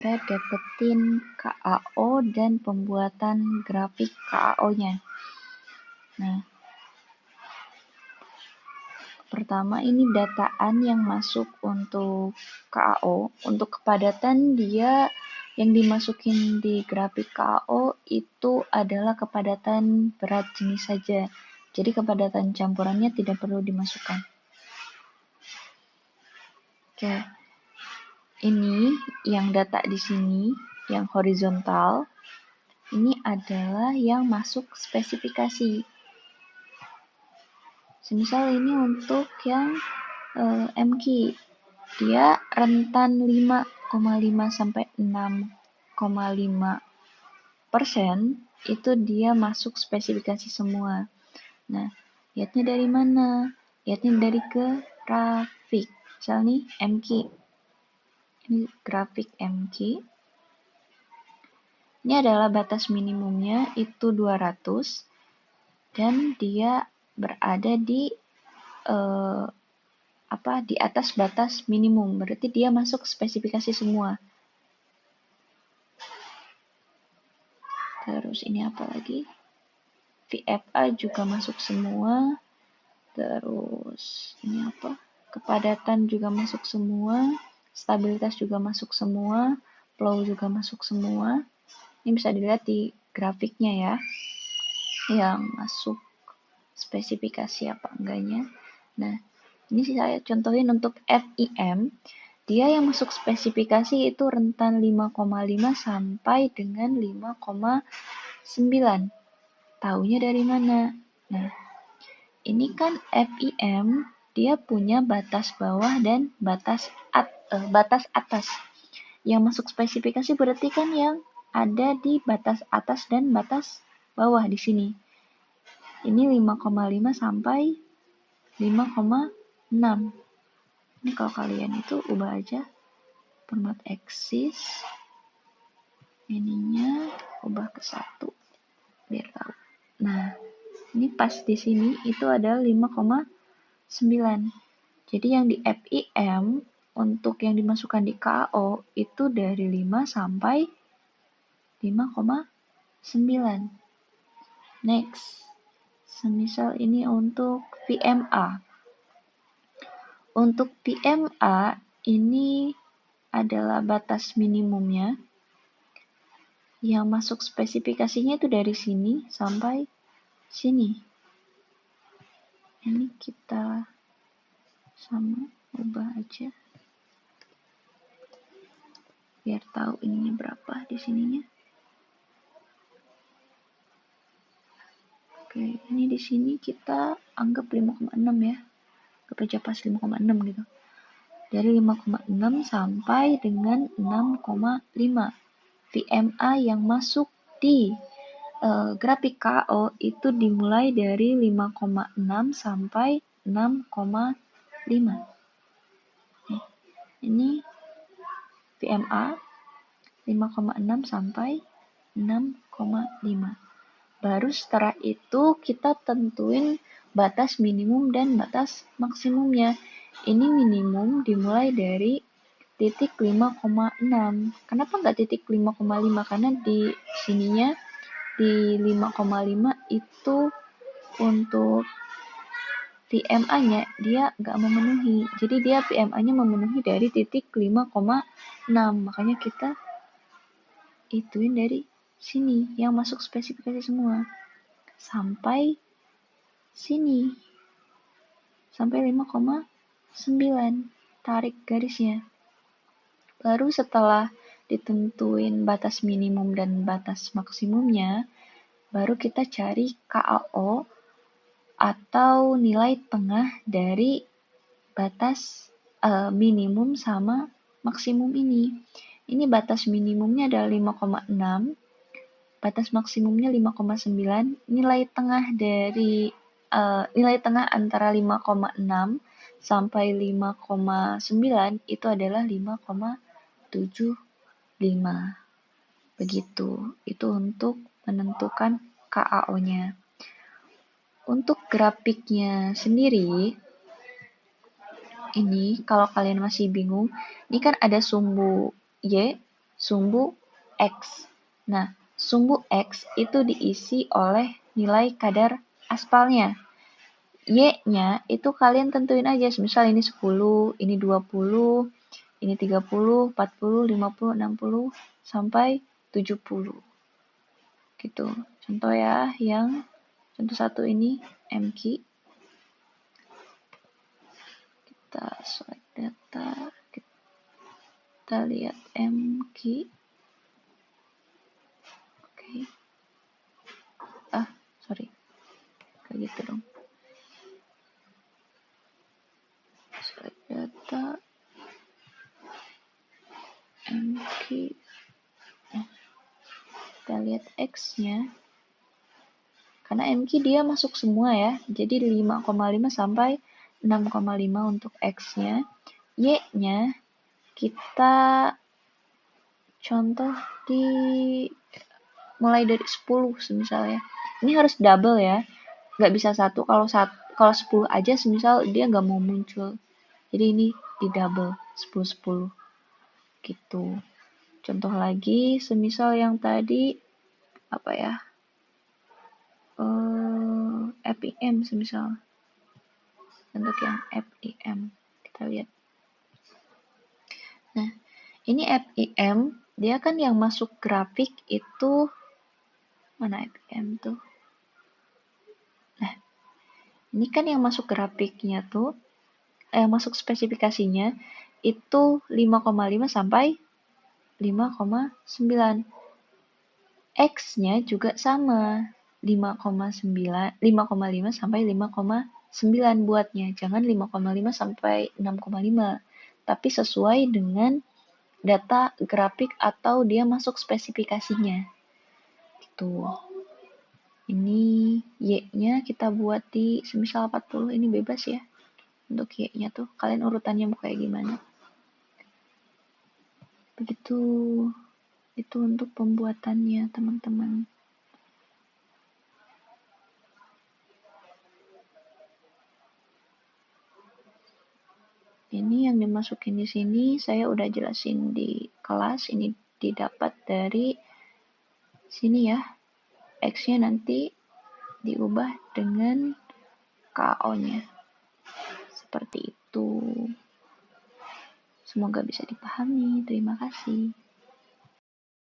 Kita dapetin KAO dan pembuatan grafik KAO-nya. Nah, pertama ini dataan yang masuk untuk KAO. Untuk kepadatan dia yang dimasukin di grafik KAO itu adalah kepadatan berat jenis saja. Jadi kepadatan campurannya tidak perlu dimasukkan. Oke. Ini yang data di sini, yang horizontal, ini adalah yang masuk spesifikasi. Semisal ini untuk yang MQ, dia rentan 5,5 sampai 6,5% itu dia masuk spesifikasi semua. Nah, lihatnya dari mana? Lihatnya dari grafik. Misal nih MQ. Ini grafik MQ. Ini adalah batas minimumnya itu 200 dan dia berada di di atas batas minimum. Berarti dia masuk spesifikasi semua. Terus ini apa lagi? VFA juga masuk semua. Terus ini apa? Kepadatan juga masuk semua. Stabilitas juga masuk semua. Flow juga masuk semua. Ini bisa dilihat di grafiknya ya. Yang masuk spesifikasi apa enggaknya. Nah, ini saya contohin untuk FIM. Dia yang masuk spesifikasi itu rentan 5,5 sampai dengan 5,9. Taunya dari mana? Nah, ini kan FIM, dia punya batas bawah dan batas atas. Yang masuk spesifikasi berarti kan yang ada di batas atas dan batas bawah di sini. Ini 5,5 sampai 5,6. Ini kalau kalian itu ubah aja format eksis, ininya ubah ke 1 biar tahu. Nah, ini pas di sini itu ada 5,9. Jadi yang di FIM untuk yang dimasukkan di KAO itu dari 5 sampai 5,9. Next. Semisal ini untuk VMA. Untuk VMA ini adalah batas minimumnya. Yang masuk spesifikasinya itu dari sini sampai sini. Ini kita sama ubah aja. Biar tahu ininya berapa di sininya. Oke, ini di sini kita anggap 5,6 ya. Anggap aja pas 5,6 gitu. Dari 5,6 sampai dengan 6,5. VMA yang masuk di grafik KO itu dimulai dari 5,6 sampai 6,5. Ini VMA 5,6 sampai 6,5. Baru setelah itu kita tentuin batas minimum dan batas maksimumnya. Ini minimum dimulai dari titik 5,6. Kenapa nggak titik 5,5? Karena di sininya di 5,5 itu untuk VMA-nya dia nggak memenuhi. Jadi dia VMA-nya memenuhi dari titik 5,6. Makanya kita ituin dari sini yang masuk spesifikasi semua. Sampai sini. Sampai 5,9. Tarik garisnya. Baru setelah ditentuin batas minimum dan batas maksimumnya, baru kita cari KAO atau nilai tengah dari batas minimum sama maksimum ini. Ini batas minimumnya adalah 5,6, batas maksimumnya 5,9. Nilai tengah dari nilai tengah antara 5,6 sampai 5,9 itu adalah 5,75. Begitu. Itu untuk menentukan KAO-nya. Untuk grafiknya sendiri, ini kalau kalian masih bingung, ini kan ada sumbu Y, sumbu X. Nah, sumbu X itu diisi oleh nilai kadar aspalnya. Y-nya itu kalian tentuin aja, misal ini 10, ini 20, ini 30, 40, 50, 60, sampai 70. Gitu. Contoh ya, yang contoh 1 ini MQ. Kita select data, kita lihat MQ. Oke. Sorry. Kayak gitu dong. Select data, MQ. Kita lihat X-nya. Karena MQ dia masuk semua ya. Jadi 5,5 sampai 6,5 untuk X-nya. Y-nya kita contoh di mulai dari 10 misalnya. Ini harus double ya. Nggak bisa satu. Kalau 10 aja semisal dia nggak mau muncul. Jadi ini di double 10-10 gitu. Contoh lagi, semisal yang tadi apa ya? FIM semisal. Untuk yang FIM kita lihat. Nah, ini FIM dia kan yang masuk grafik itu mana FIM tuh? Nah, ini kan yang masuk grafiknya tuh, masuk spesifikasinya itu 5,5 sampai 5,9. X-nya juga sama, 5,5 sampai 5,9 buatnya. Jangan 5,5 sampai 6,5. Tapi sesuai dengan data grafik atau dia masuk spesifikasinya. Gitu. Ini Y-nya kita buat di semisal 40, ini bebas ya. Untuk Y-nya tuh, kalian urutannya mau kayak gimana. Begitu. Itu untuk pembuatannya, teman-teman. Ini yang dimasukin di sini saya udah jelasin di kelas. Ini didapat dari sini ya. X-nya nanti diubah dengan KO-nya. Seperti itu. Semoga bisa dipahami. Terima kasih.